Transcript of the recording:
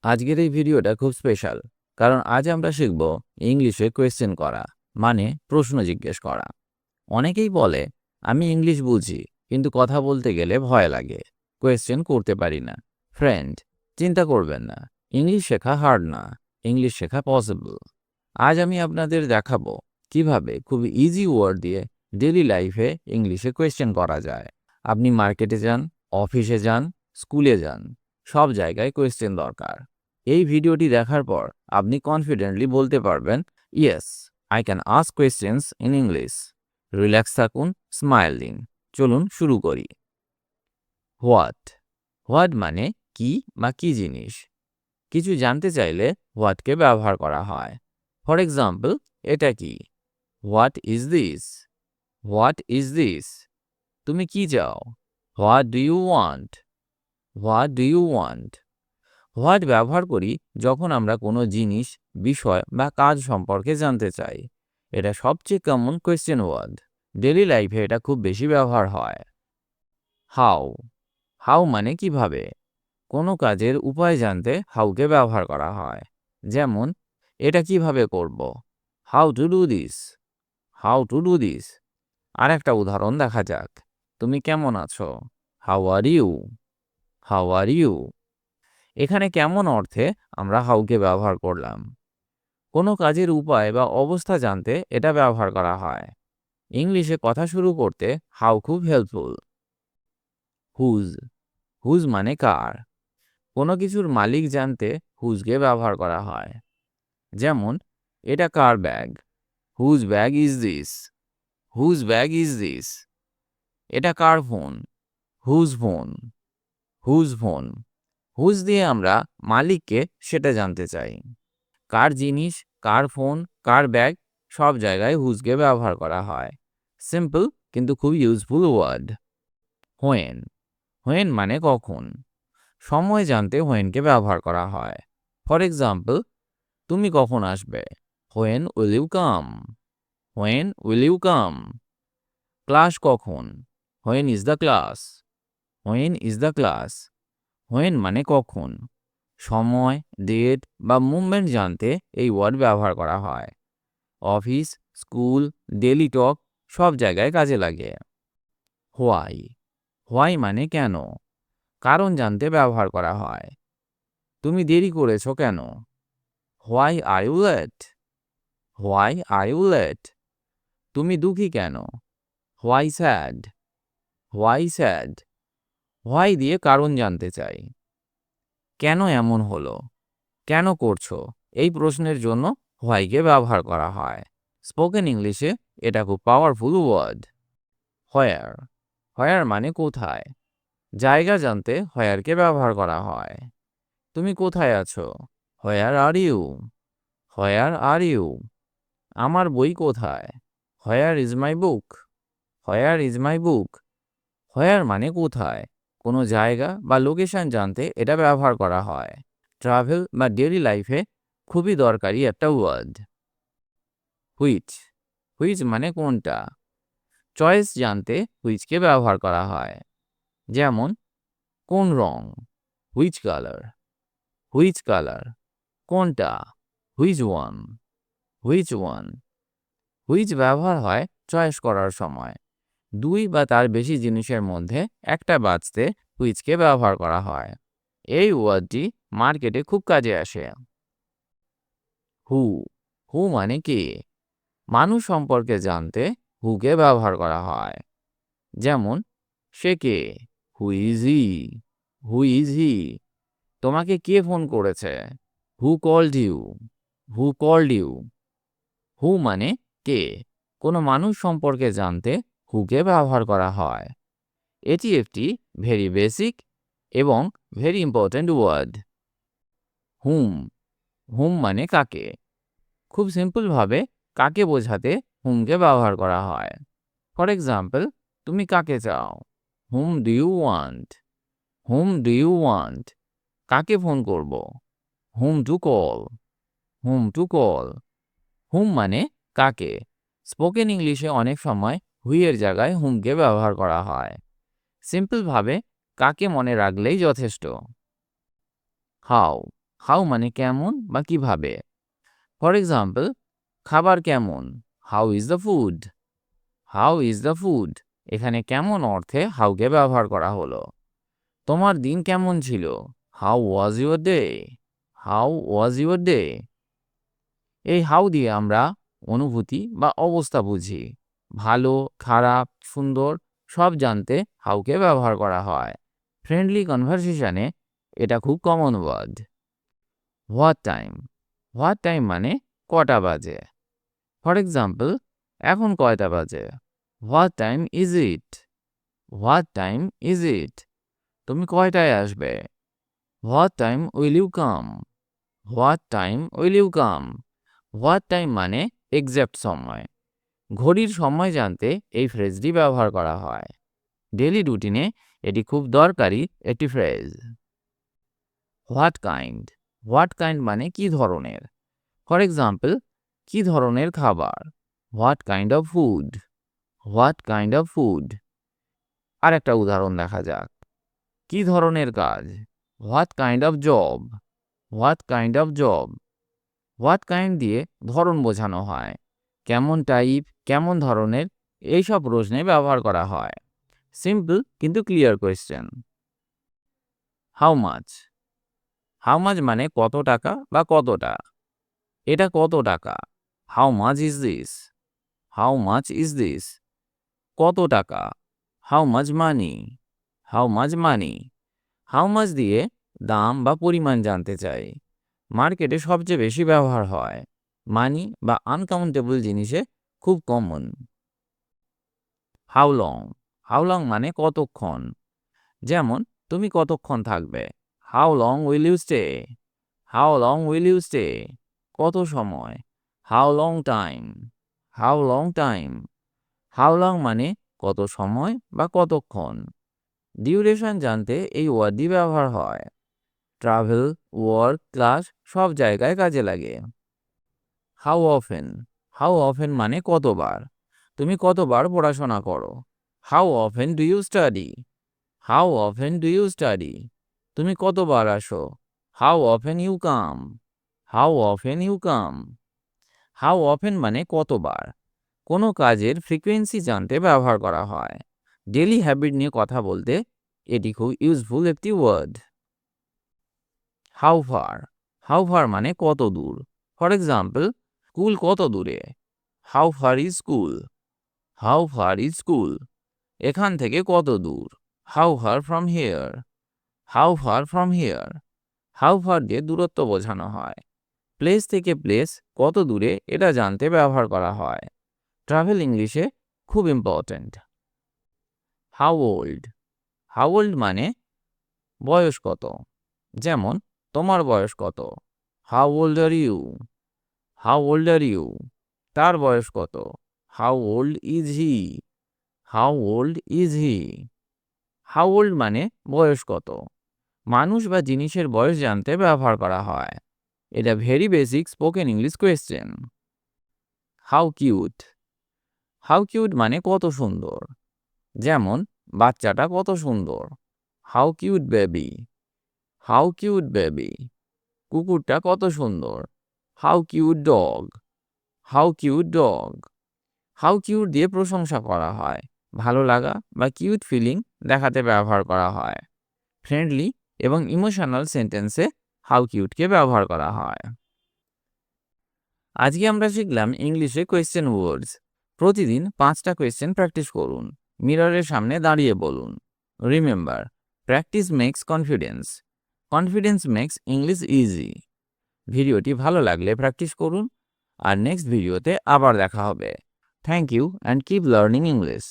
আজকের এই ভিডিওটা খুব স্পেশাল, কারণ আজ আমরা শিখব ইংলিশে কোয়েশ্চেন করা, মানে প্রশ্ন জিজ্ঞেস করা। অনেকেই বলে, আমি ইংলিশ বুঝি, কিন্তু কথা বলতে গেলে ভয় লাগে, কোয়েশ্চেন করতে পারি না। ফ্রেন্ড, চিন্তা করবেন না, ইংলিশ শেখা হার্ড না, ইংলিশ শেখা পসিবল। আজ আমি আপনাদের দেখাবো কিভাবে খুব ইজি ওয়ার্ড দিয়ে ডেইলি লাইফে ইংলিশে কোয়েশ্চেন করা যায়। আপনি মার্কেটে যান, অফিসে যান, স্কুলে যান, সব জায়গায় কোয়েশ্চেন দরকার। এই ভিডিওটি দেখার পর আপনি কনফিডেন্টলি বলতে পারবেন, yes, I can ask questions in English. Relax থাকুন, স্মাইল দিন। চলুন শুরু করি। হোয়াট। হোয়াট মানে কি বা কি জিনিস। কিছু জানতে চাইলে হোয়াটকে ব্যবহার করা হয়। ফর এক্সাম্পল, এটা কি? What is this? What is this? তুমি কি চাও? What do you want? What do you want? What ব্যবহার করি যখন আমরা কোনো জিনিস, বিষয় বা কাজ সম্পর্কে জানতে চাই। এটা সবচেয়ে কমন কোয়েশ্চেন ওয়ার্ড। ডেইলি লাইফে এটা খুব বেশি ব্যবহার হয়। হাউ। হাউ মানে কিভাবে। কোনো কাজের উপায় জানতে হাউকে ব্যবহার করা হয়। যেমন, এটা কিভাবে করব? How to do this? How to do this? আর একটা উদাহরণ দেখা যাক। তুমি কেমন আছো? How are you? How are you? এখানে কেমন অর্থে আমরা হাউকে ব্যবহার করলাম। কোনো কাজের উপায় বা অবস্থা জানতে এটা ব্যবহার করা হয়। ইংলিশে কথা শুরু করতে হাউ খুব হেল্পফুল। হুজ। হুজ মানে কার। কোনো কিছুর মালিক জানতে হুজকে ব্যবহার করা হয়। যেমন, এটা কার bag? Whose bag is this? Whose bag is this? এটা কার phone? Whose phone? Whose phone? Whose দিয়ে আমরা মালিককে সেটা জানতে চাই। কার জিনিস, কার ফোন, কার ব্যাগ, সব জায়গায় হুজকে ব্যবহার করা হয়। সিম্পল কিন্তু খুব ইউজফুল ওয়ার্ড। হোয়েন। হোয়েন মানে কখন। সময় জানতে হোয়েনকে ব্যবহার করা হয়। ফর এক্সাম্পল, তুমি কখন আসবে? When will you come? When will you come? Class কখন? When is the class? When is the class? When মানে কখন। সময়, ডেট বা মুভমেন্ট জানতে এই ওয়ার্ড ব্যবহার করা হয়। অফিস, স্কুল, ডেইলি টক, সব জায়গায় কাজে লাগে। হোয়াই। হোয়াই মানে কেন। কারণ জানতে ব্যবহার করা হয়। তুমি দেরি করেছো কেন? Why are you late? Why are you late? তুমি দুঃখী কেন? Why sad? Why sad? Why দিয়ে কারণ জানতে চাই। কেন এমন হলো? কেন করছো? এই প্রশ্নের জন্য হোয়াইকে ব্যবহার করা হয়। স্পোকেন ইংলিশে এটা খুব পাওয়ারফুল ওয়ার্ড। হোয়ার। হোয়ার মানে কোথায়। জায়গা জানতে হোয়ারকে ব্যবহার করা হয়। তুমি কোথায় আছো? Where are you? Where are you? আমার বই কোথায়? Where is my book? Where is my বুক? হোয়ার মানে কোথায়। কোনো জায়গা বা লোকেশন জানতে এটা ব্যবহার করা হয়। ট্রাভেল বা ডেইলি লাইফে খুবই দরকারি একটা ওয়ার্ড। হুইচ। হুইচ মানে কোনটা। চয়েস জানতে হুইচকে ব্যবহার করা হয়। যেমন, কোন রং? Which colour? Which colour? কোনটা? Which one? Which one? Which ব্যবহার হয় চয়েস করার সময়। দুই বা তার বেশি জিনিসের মধ্যে একটা বাছতে হুইচকে ব্যবহার করা হয়। এই ওয়ার্ডটি মার্কেটে খুব কাজে আসে। হু। হু মানে কে। মানুষ সম্পর্কে জানতে হুকে ব্যবহার করা হয়। যেমন, সে কে? Who is he? Who is he? তোমাকে কে ফোন করেছে? Who called you? Who called you? Who মানে কে। কোনো মানুষ সম্পর্কে জানতে হুকে ব্যবহার করা হয়। এটি একটি ভেরি বেসিক এবং ভেরি ইম্পর্ট্যান্ট ওয়ার্ড। হুম। হুম মানে কাকে। খুব সিম্পলভাবে কাকে বোঝাতে হুমকে ব্যবহার করা হয়। ফর এক্সাম্পল, তুমি কাকে চাও? Whom do you want? Whom do you want? কাকে ফোন করব? Whom to call? Whom to call? Whom মানে কাকে। স্পোকেন ইংলিশে অনেক সময় হুইয়ের জায়গায় হুমকে ব্যবহার করা হয়। সিম্পলভাবে কাকে মনে রাখলেই যথেষ্ট। হাউ। হাউ মানে কেমন বা কিভাবে। ফর এক্সাম্পল, খাবার কেমন, how is the food. How is the food, এখানে কেমন অর্থে হাউকে ব্যবহার করা হলো। তোমার দিন কেমন ছিল, how was your day. How was your day. এই হাউ দিয়ে আমরা অনুভূতি বা অবস্থা বুঝি। ভালো, খারাপ, সুন্দর সব জানতে হাউকে ব্যবহার করা হয়। ফ্রেন্ডলি কনভারসেশনে এটা খুব common word. What time. What time মানে কটা বাজে। ফর এক্সাম্পল, এখন কয়টা বাজে, what time is it. What time is it, তুমি কয়টায় আসবে, what time will you come. What time will you come. What time মানে এক্সাক্ট সময়। ঘড়ির সময় জানতে এই ফ্রেজটি ব্যবহার করা হয়। ডেইলি রুটিনে এটি খুব দরকারি একটি phrase. What kind. What kind মানে কি ধরনের। ফর এক্সাম্পল, কি ধরনের খাবার, what kind of food. What kind of food. আর একটা উদাহরণ দেখা যাক। কি ধরনের কাজ, what kind of job. What kind of job. What kind দিয়ে ধরন বোঝানো হয়। কেমন টাইপ, কেমন ধরনের, এইসব প্রশ্নে ব্যবহার করা হয়। সিম্পল কিন্তু clear question. How much. How much মানে কত টাকা বা কতটা। এটা কত টাকা, how much is this. How much is this. কত টাকা, how much money. How much money. How much দিয়ে দাম বা পরিমাণ জানতে চাই। মার্কেটে সবচেয়ে বেশি ব্যবহার হয়। মানি বা আনকাউন্টেবল জিনিসে খুব কমন। How long. হাউ লং মানে কতক্ষণ। যেমন, তুমি কতক্ষণ থাকবে, how long will you stay. How long will you stay, কত সময়, how long time. How long time. How long মানে কত সময় বা কতক্ষণ। ডিউরেশন জানতে এই ওয়ার্ডটি ব্যবহার হয়। ট্রাভেল, ওয়ার্ক, ক্লাস সব জায়গায় কাজে লাগে। How often. হাউ অফেন মানে কতবার। তুমি কতবার পড়াশোনা করো, how often do you study. How often do you study, তুমি কতবার আসো, how often you come. How often you come. How often মানে কতবার। কোনো কাজের ফ্রিকোয়েন্সি জানতে ব্যবহার করা হয়। ডেইলি হ্যাবিট নিয়ে কথা বলতে এটি খুব ইউজফুল একটি word. How far. How far মানে কত দূর। ফর এক্সাম্পল, স্কুল কত দূরে, how far is school. How far is school, এখান থেকে কত দূর, how far from here. How far from here. How far দিয়ে দূরত্ব বোঝানো হয়। প্লেস থেকে প্লেস কত দূরে এটা জানতে ব্যবহার করা হয়। ট্রাভেল ইংলিশে খুব important. How old. How old মানে বয়স কত। যেমন, তোমার বয়স কত, how old are you. How old are you, তার বয়স কত, how old is he. How old is he. How old মানে বয়স কত। মানুষ বা জিনিসের বয়স জানতে ব্যবহার করা হয়। এটা very basic spoken English question. How cute. How cute মানে কত সুন্দর। যেমন, বাচ্চাটা কত সুন্দর, how cute baby. How cute baby, কুকুরটা কত সুন্দর, how cute dog. How cute dog. How cute দিয়ে প্রশংসা করা হয়। ভালো লাগা বা কিউট ফিলিং দেখাতে ব্যবহার করা হয়। ফ্রেন্ডলি এবং ইমোশনাল সেন্টেন্সে হাউ কিউটকে ব্যবহার করা হয়। আজকে আমরা শিখলাম ইংলিশে কোয়েশ্চেন ওয়ার্ডস। প্রতিদিন 5টা কোয়েশ্চেন প্র্যাকটিস করুন। মিররের সামনে দাঁড়িয়ে বলুন। Remember, practice makes confidence. Confidence makes English easy. ভিডিওটি ভালো লাগলে প্র্যাকটিস করুন। আর নেক্সট ভিডিওতে আবার দেখা হবে। Thank you and keep learning English.